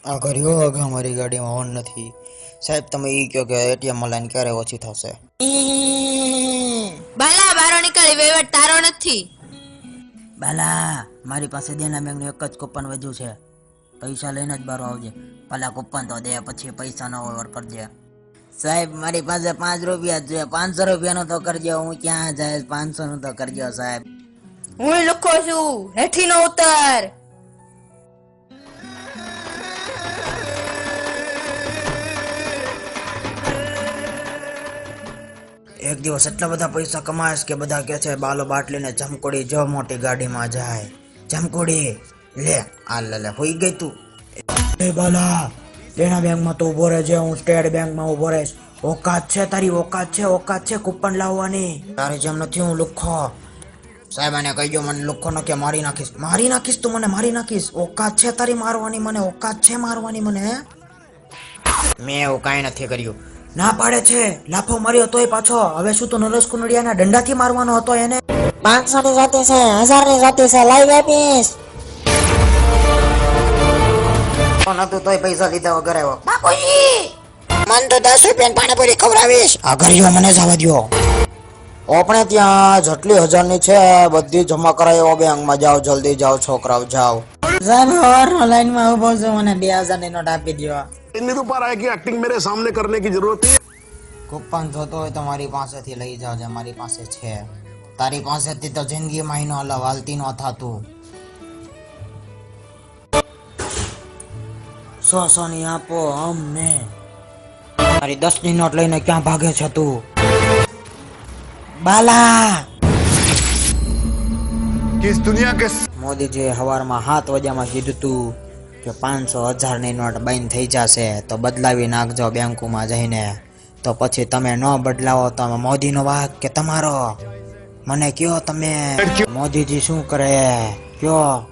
આ કર્યો હવે અમારી ગાડીમાં હોર્ન નથી સાહેબ. તમે ઈ કહો કે એટીએમ માં લાઈન ક્યારે ઓછી થશે? બાલા બારો નીકળી, વહીવટ તારો નથી. બાલા મારી પાસે દેના બેંકનું એક જ કૂપન વધ્યું છે, પૈસા લઈને જ બારો આવજે. પેલા કૂપન તો દે, પછી પૈસા ન ઓવર કરજે. સાહેબ મારી પાસે 5 રૂપિયા જ છે, 500 રૂપિયાનો તો કરજો. હું ક્યાં જાય, 500 નું તો કરજો સાહેબ. હું લખો છું, હેઠી નો ઉતર. એક દિવસ એટલા બધા પૈસા કમાઈશ કે બધા કહે છે બાલો બાટલીને જમકોડી જો મોટી ગાડીમાં જાય. જમકોડી લે આ લે હોઈ ગઈ તું. એ બાલા દેના બેંકમાં તો ઉભો રહેજે, હું સ્ટેટ બેંકમાં ઉભો રહીશ. ઓકાત છે તારી, ઓકાત છે કૂપન લાવવાની. તારી જેમ નથી હું લુખ્ખો. સાહેબ આને કહી દો મને લુખ્ખો ન કે મારી નાખીશ તું મને મારી નાખીશ. ઓકાત છે તારી મારવાની મને, ઓકાત છે મારવાની મને. મેં એવું કાંઈ નથી કર્યું. ના પાડે છે, લાફો માર્યો તોય પાછો. હવે શું તું નરેશ કુંડડિયાના દંડાથી મારવાનો હતો એને? 500 ની જોતી છે, 1000 ની જોતી છે, લાઈવ આપીશ. નતું તોય પૈસા લીધા વગર આવ્યો. બાપુજી મન તો 10 રૂપિયા પાણીપુરી ખવડાવીશ. આ ઘરિયો મને જવા દ્યો. આપણે ત્યાં જેટલી 1000 ની છે બધી જમા કરાયો બેંકમાં. જાઓ જલ્દી જાઓ છોકરાઓ જાઓ. સાહેબ સવારનો લાઈનમાં ઉભો છું, મને 2000 ની નોટ આપી દો. नहीं तो पा रहा है कि एक्टिंग मेरे सामने करने की जरूरत है। કૂપન જોતો હોય તો મારી પાસેથી લઈ જાજે, મારી પાસે છે. તારી પાસેથી તો જિંદગીમાં ઈનો હલાવ હાલતી ન થાતું. 100 ની આપો અમને. મારી 10 ની નોટ લઈને ક્યાં ભાગે છે તું? બાલા किस दुनिया के મોદીજીએ હવારમાં 7 વાગ્યામાં કીધું તું કે 500 1000 ની નોટ બંધ થઈ જશે તો બદલાવી નાખજો બેંકોમાં જઈને. તો પછી તમે ન બદલાવો તો મોદીનો વાક કે તમારો? મને કયો તમે મોદીજી શું કરે કયો?